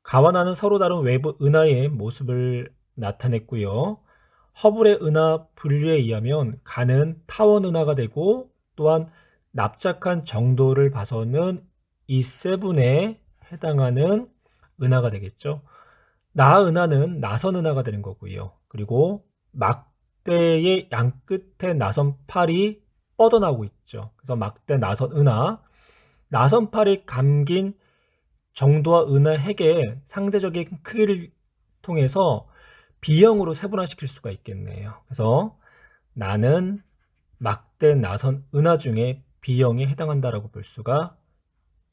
가와 나는 서로 다른 외부 은하의 모습을 나타냈고요. 허블의 은하 분류에 의하면 가는 타원 은하가 되고 또한 납작한 정도를 봐서는 이 세븐에 해당하는 은하가 되겠죠. 나 은하는 나선 은하가 되는 거고요. 그리고 막대의 양 끝에 나선 팔이 뻗어나오고 있죠. 그래서 막대 나선 은하, 나선 팔이 감긴 정도와 은하 핵의 상대적인 크기를 통해서 B형으로 세분화시킬 수가 있겠네요. 그래서 나는 막대 나선 은하 중에 B형에 해당한다라고 볼 수가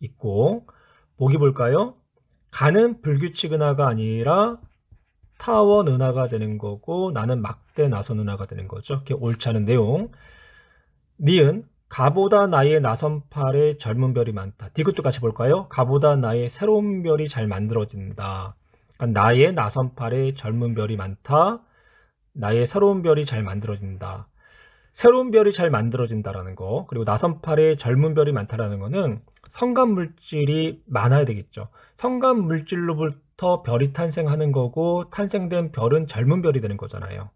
있고, 보기 볼까요? 가는 불규칙 은하가 아니라 타원 은하가 되는 거고, 나는 막대 나선 은하가 되는 거죠. 이렇게 옳지 않은 내용. 니은 가보다 나의 나선팔에 젊은 별이 많다. 이것도 같이 볼까요? 가보다 나의 새로운 별이 잘 만들어진다. 그러니까 나의 나선팔에 젊은 별이 많다. 나의 새로운 별이 잘 만들어진다. 새로운 별이 잘 만들어진다라는 거, 그리고 나선팔에 젊은 별이 많다라는 거는 성간 물질이 많아야 되겠죠. 성간 물질로부터 별이 탄생하는 거고, 탄생된 별은 젊은 별이 되는 거잖아요.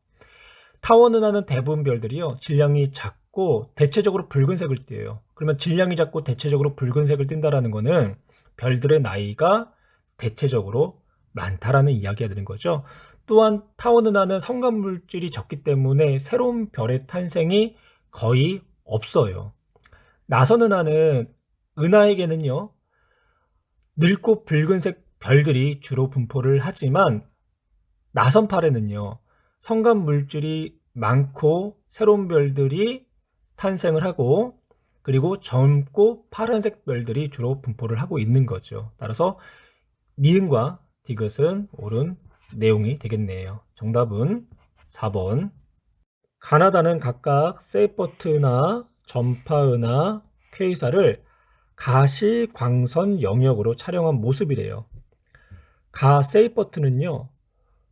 타원 은하는 대부분 별들이요, 질량이 작고 대체적으로 붉은색을 띠어요. 그러면 질량이 작고 대체적으로 붉은색을 띈다라는 거는 별들의 나이가 대체적으로 많다라는 이야기가 되는 거죠. 또한 타원 은하는 성간 물질이 적기 때문에 새로운 별의 탄생이 거의 없어요. 나선 은하는 은하에게는요, 늙고 붉은색 별들이 주로 분포를 하지만 나선팔에는요, 성간 물질이 많고 새로운 별들이 탄생을 하고, 그리고 젊고 파란색 별들이 주로 분포를 하고 있는 거죠. 따라서 니은과 디귿은 옳은 내용이 되겠네요. 정답은 4번. 가나다는 각각 세이퍼트나 전파은하, 퀘이사를 가시광선 영역으로 촬영한 모습이래요. 가 세이퍼트는요,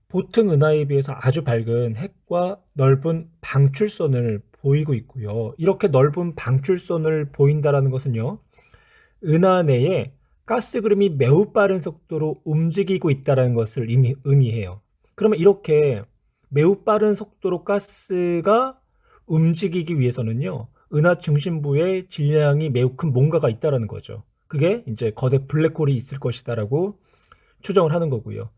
보통 은하에 비해서 아주 밝은 핵과 넓은 방출선을 보이고 있고요. 이렇게 넓은 방출선을 보인다는 것은요, 은하 내에 가스 그림이 매우 빠른 속도로 움직이고 있다는 것을 의미해요. 그러면 이렇게 매우 빠른 속도로 가스가 움직이기 위해서는요, 은하 중심부에 질량이 매우 큰 뭔가가 있다는 거죠. 그게 이제 거대 블랙홀이 있을 것이다라고 추정을 하는 거고요.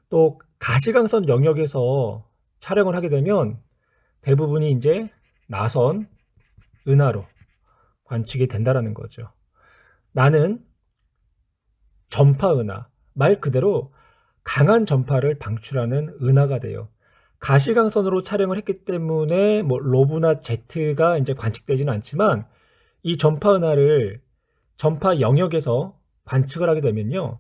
또 가시광선 영역에서 촬영을 하게 되면 대부분이 이제 나선 은하로 관측이 된다라는 거죠. 나는 전파 은하, 말 그대로 강한 전파를 방출하는 은하가 돼요. 가시광선으로 촬영을 했기 때문에 뭐 로브나 제트가 이제 관측되지는 않지만, 이 전파 은하를 전파 영역에서 관측을 하게 되면요,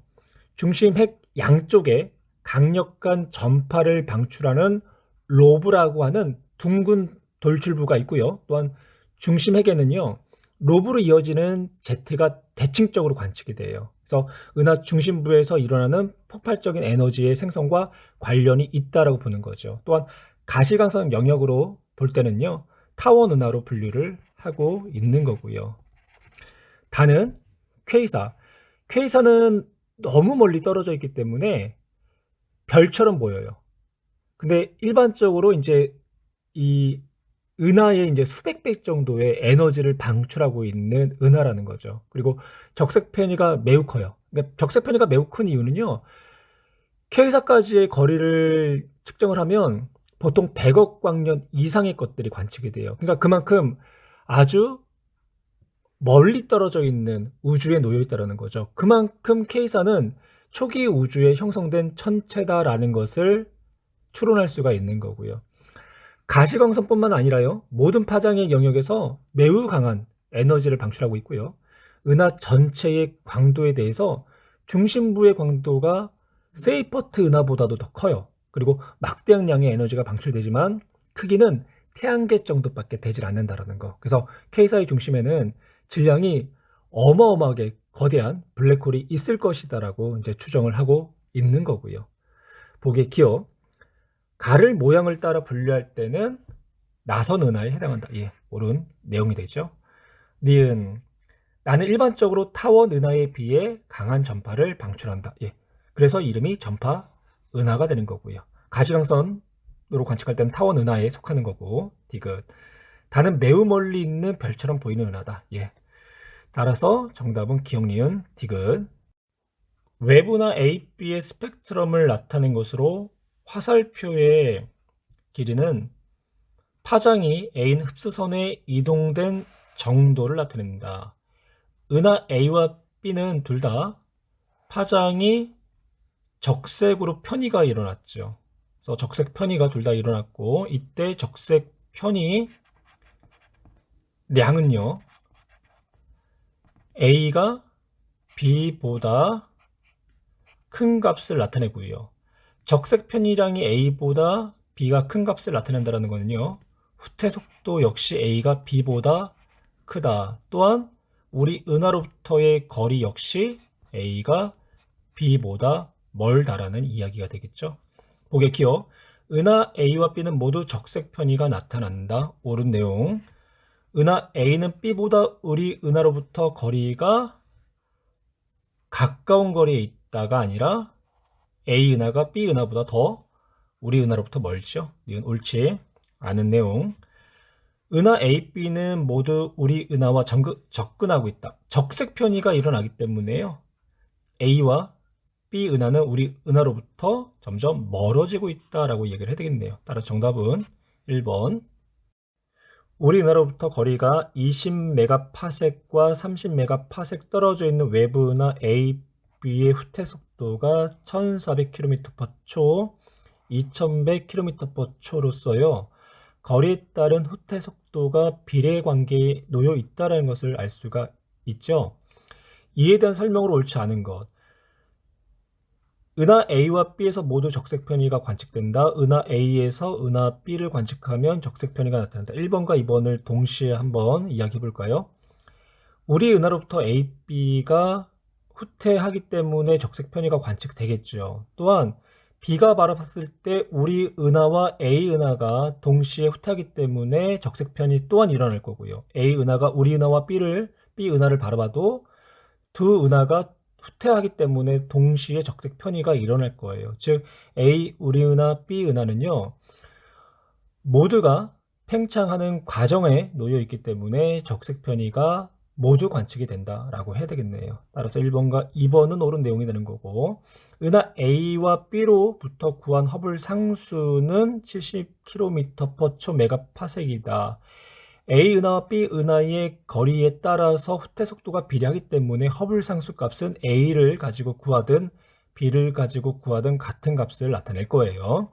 중심 핵 양쪽에 강력한 전파를 방출하는 로브라고 하는 둥근 돌출부가 있고요. 또한 중심 핵에는요, 로브로 이어지는 제트가 대칭적으로 관측이 돼요. 그래서 은하 중심부에서 일어나는 폭발적인 에너지의 생성과 관련이 있다라고 보는 거죠. 또한 가시광선 영역으로 볼 때는요, 타원 은하로 분류를 하고 있는 거고요. 다는 퀘이사. 퀘이사는 너무 멀리 떨어져 있기 때문에 별처럼 보여요. 근데 일반적으로 이제 이 은하의 이제 수백 배 정도의 에너지를 방출하고 있는 은하라는 거죠. 그리고 적색 편이가 매우 커요. 그러니까 적색 편이가 매우 큰 이유는요, 퀘이사까지의 거리를 측정을 하면 보통 100억 광년 이상의 것들이 관측이 돼요. 그러니까 그만큼 아주 멀리 떨어져 있는 우주에 놓여 있다는 거죠. 그만큼 K사는 초기 우주에 형성된 천체다라는 것을 추론할 수가 있는 거고요. 가시광선뿐만 아니라요, 모든 파장의 영역에서 매우 강한 에너지를 방출하고 있고요. 은하 전체의 광도에 대해서 중심부의 광도가 세이퍼트 은하보다도 더 커요. 그리고 막대한 양의 에너지가 방출되지만 크기는 태양계 정도밖에 되질 않는다라는 거. 그래서 K사의 중심에는 질량이 어마어마하게 거대한 블랙홀이 있을 것이다라고 이제 추정을 하고 있는 거고요. 보기에 기어 가를 모양을 따라 분류할 때는 나선 은하에 해당한다. 예, 옳은 내용이 되죠. 니은 나는 일반적으로 타원 은하에 비해 강한 전파를 방출한다. 예, 그래서 이름이 전파 은하가 되는 거고요. 가시광선으로 관측할 때는 타원 은하에 속하는 거고, 디귿. 다는 매우 멀리 있는 별처럼 보이는 은하다. 예. 따라서 정답은 기억, 니은, 디귿. 외부나 AB의 스펙트럼을 나타낸 것으로 화살표의 길이는 파장이 A인 흡수선에 이동된 정도를 나타냅니다. 은하 A와 B는 둘 다 파장이 적색으로 편의가 일어났죠. 그래서 적색 편의가 둘 다 일어났고, 이때 적색 편의 량은요, A가 B보다 큰 값을 나타내고요. 적색 편의량이 A보다 B가 큰 값을 나타낸다는 것은요, 후퇴 속도 역시 A가 B보다 크다. 또한 우리 은하로부터의 거리 역시 A가 B보다 멀다라는 이야기가 되겠죠. 보게 기억. 은하 A와 B는 모두 적색 편의가 나타난다. 옳은 내용. 은하 A는 B보다 우리 은하로부터 거리가 가까운 거리에 있다가 아니라 A 은하가 B 은하보다 더 우리 은하로부터 멀죠. 이건 옳지 않은 내용. 은하 A, B는 모두 우리 은하와 접근하고 있다. 적색 편의가 일어나기 때문에요. A와 B 은하는 우리 은하로부터 점점 멀어지고 있다라고 얘기를 해야 되겠네요. 따라서 정답은 1번. 우리 은하로부터 거리가 20메가파섹과 30메가파섹 떨어져 있는 외부 은하 A, B의 후퇴 속도가 1400km/초, 2100km/초로서요. 거리에 따른 후퇴 속도가 비례 관계에 놓여 있다는 것을 알 수가 있죠. 이에 대한 설명으로 옳지 않은 것. 은하 A와 B에서 모두 적색 편의가 관측된다. 은하 A에서 은하 B를 관측하면 적색 편의가 나타난다. 1번과 2번을 동시에 한번 이야기해 볼까요? 우리 은하로부터 A, B가 후퇴하기 때문에 적색 편의가 관측되겠죠. 또한 B가 바라봤을 때 우리 은하와 A 은하가 동시에 후퇴하기 때문에 적색 편의 또한 일어날 거고요. A 은하가 우리 은하와 B 은하를 바라봐도 두 은하가 후퇴하기 때문에 동시에 적색 편의가 일어날 거예요. 즉 A 우리 은하, B 은하는요, 모두가 팽창하는 과정에 놓여 있기 때문에 적색 편의가 모두 관측이 된다라고 해야 되겠네요. 따라서 1번과 2번은 옳은 내용이 되는 거고, 은하 A와 B로부터 구한 허블 상수는 70km/초 메가파섹이다. A 은하와 B 은하의 거리에 따라서 후퇴 속도가 비례하기 때문에 허블 상수 값은 A를 가지고 구하든 B를 가지고 구하든 같은 값을 나타낼 거예요.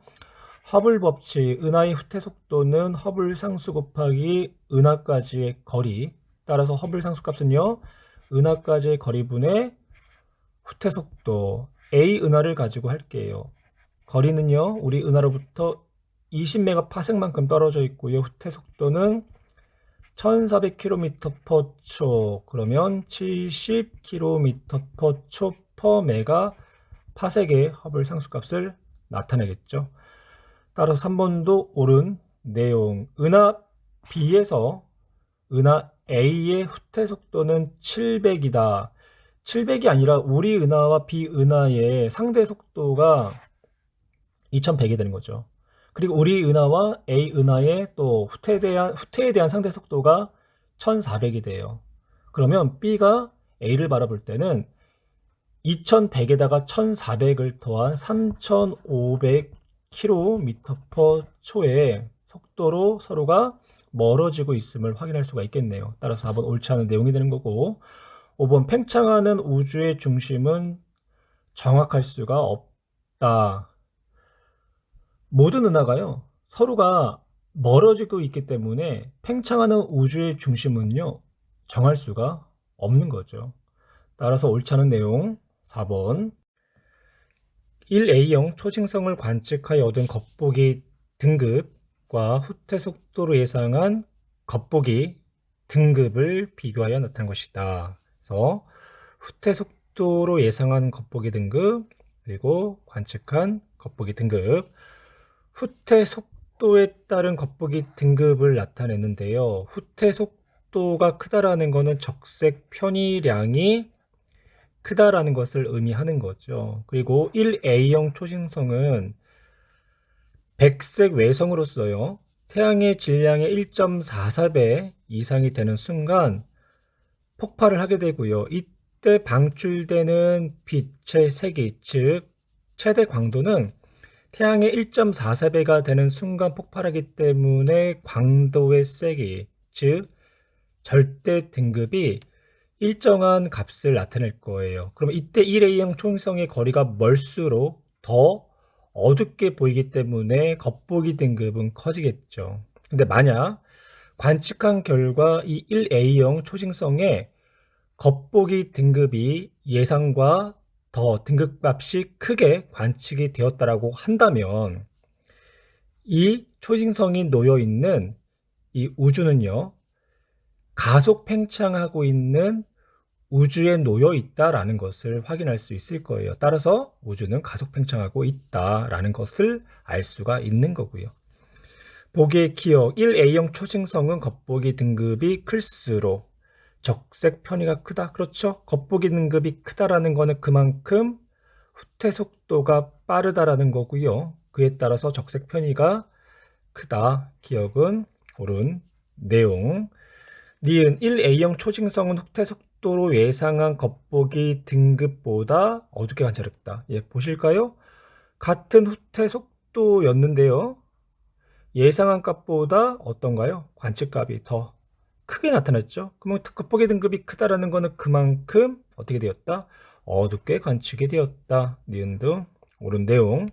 허블 법칙, 은하의 후퇴 속도는 허블 상수 곱하기 은하까지의 거리. 따라서 허블 상수 값은요, 은하까지의 거리분의 후퇴 속도. A 은하를 가지고 할게요. 거리는요, 우리 은하로부터 20메가파섹만큼 떨어져 있고요. 후퇴 속도는 1400km/초, 그러면 70km/초 per 메가파섹의 허블 상수값을 나타내겠죠. 따라서 3번도 옳은 내용. 은하 B에서 은하 A의 후퇴 속도는 700이다. 700이 아니라 우리 은하와 B 은하의 상대 속도가 2100이 되는 거죠. 그리고 우리 은하와 A 은하의 또 후퇴에 대한 상대 속도가 1400이 돼요. 그러면 B가 A를 바라볼 때는 2100에다가 1400을 더한 3500km/초의 속도로 서로가 멀어지고 있음을 확인할 수가 있겠네요. 따라서 4번 옳지 않은 내용이 되는 거고, 5번 팽창하는 우주의 중심은 정확할 수가 없다. 모든 은하가요, 서로가 멀어지고 있기 때문에 팽창하는 우주의 중심은요, 정할 수가 없는 거죠. 따라서 옳지 않은 내용 4번. 1A형 초신성을 관측하여 얻은 겉보기 등급과 후퇴 속도로 예상한 겉보기 등급을 비교하여 나타난 것이다. 그래서 후퇴 속도로 예상한 겉보기 등급, 그리고 관측한 겉보기 등급. 후퇴 속도에 따른 겉보기 등급을 나타내는데요. 후퇴 속도가 크다라는 것은 적색 편의량이 크다라는 것을 의미하는 거죠. 그리고 1A형 초신성은 백색 외성으로서요. 태양의 질량의 1.44배 이상이 되는 순간 폭발을 하게 되고요. 이때 방출되는 빛의 세기, 즉 최대 광도는 태양의 1.44배가 되는 순간 폭발하기 때문에 광도의 세기, 즉 절대 등급이 일정한 값을 나타낼 거예요. 그럼 이때 1A형 초인성의 거리가 멀수록 더 어둡게 보이기 때문에 겉보기 등급은 커지겠죠. 근데 만약 관측한 결과 이 1A형 초신성의 겉보기 등급이 예상과 더 등급값이 크게 관측이 되었다라고 한다면 이 초신성이 놓여 있는 이 우주는요, 가속 팽창하고 있는 우주에 놓여 있다라는 것을 확인할 수 있을 거예요. 따라서 우주는 가속 팽창하고 있다라는 것을 알 수가 있는 거고요. 보기의 기억 1A형 초신성은 겉보기 등급이 클수록 적색 편의가 크다. 그렇죠? 겉보기 등급이 크다라는 거는 그만큼 후퇴 속도가 빠르다라는 거고요. 그에 따라서 적색 편의가 크다. 기억은 옳은 내용. 니은 1A형 초신성은 후퇴 속도로 예상한 겉보기 등급보다 어둡게 관찰했다. 예, 보실까요? 같은 후퇴 속도였는데요. 예상한 값보다 어떤가요? 관측값이 더 크게 나타났죠. 그러면 겉보기 등급이 크다라는 것은 그만큼 어떻게 되었다? 어둡게 관측이 되었다. 니은 등 옳은 내용.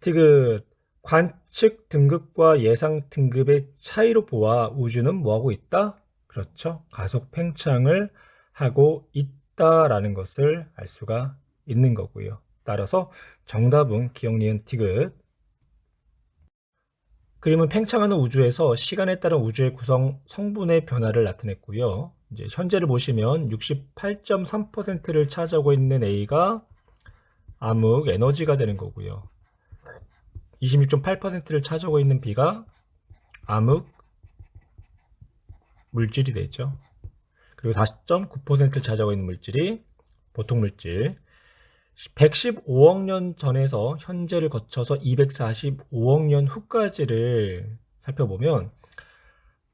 디귿 관측 등급과 예상 등급의 차이로 보아 우주는 뭐하고 있다? 그렇죠. 가속 팽창을 하고 있다라는 것을 알 수가 있는 거고요. 따라서 정답은 기억, 니은, 디귿. 그림은 팽창하는 우주에서 시간에 따른 우주의 구성 성분의 변화를 나타냈고요. 이제 현재를 보시면 68.3%를 차지하고 있는 A가 암흑 에너지가 되는 거고요. 26.8%를 차지하고 있는 B가 암흑 물질이 되죠. 그리고 40.9%를 차지하고 있는 물질이 보통 물질. 115억 년 전에서 현재를 거쳐서 245억 년 후까지를 살펴보면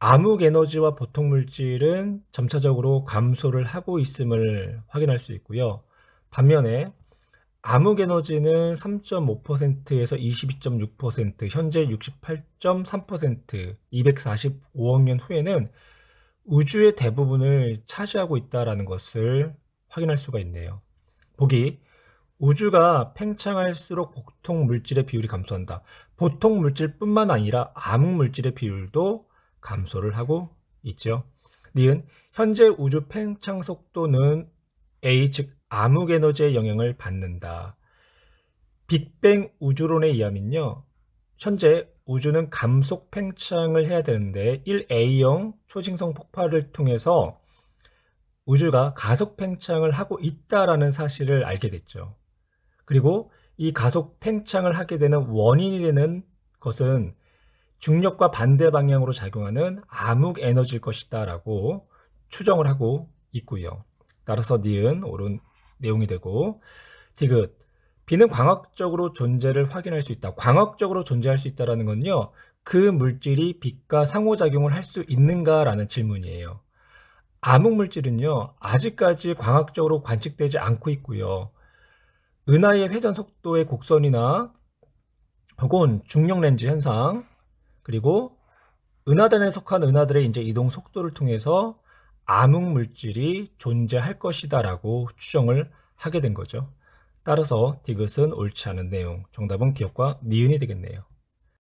암흑 에너지와 보통 물질은 점차적으로 감소를 하고 있음을 확인할 수 있고요. 반면에 암흑 에너지는 3.5%에서 22.6%, 현재 68.3%, 245억 년 후에는 우주의 대부분을 차지하고 있다는 것을 확인할 수가 있네요. 보기 우주가 팽창할수록 보통 물질의 비율이 감소한다. 보통 물질뿐만 아니라 암흑 물질의 비율도 감소를 하고 있죠. 니은 현재 우주 팽창 속도는 A, 즉 암흑 에너지의 영향을 받는다. 빅뱅 우주론에 의하면요, 현재 우주는 감속 팽창을 해야 되는데 1A형 초신성 폭발을 통해서 우주가 가속 팽창을 하고 있다라는 사실을 알게 됐죠. 그리고 이 가속 팽창을 하게 되는 원인이 되는 것은 중력과 반대 방향으로 작용하는 암흑 에너지일 것이다 라고 추정을 하고 있고요. 따라서 니은 옳은 내용이 되고, 디귿 B는 광학적으로 존재를 확인할 수 있다. 광학적으로 존재할 수 있다는 건요, 그 물질이 빛과 상호작용을 할 수 있는가라는 질문이에요. 암흑 물질은요, 아직까지 광학적으로 관측되지 않고 있고요. 은하의 회전 속도의 곡선이나 혹은 중력 렌즈 현상, 그리고 은하단에 속한 은하들의 이제 이동 속도를 통해서 암흑 물질이 존재할 것이다라고 추정을 하게 된 거죠. 따라서 디귿은 옳지 않은 내용. 정답은 기억과 니은이 되겠네요.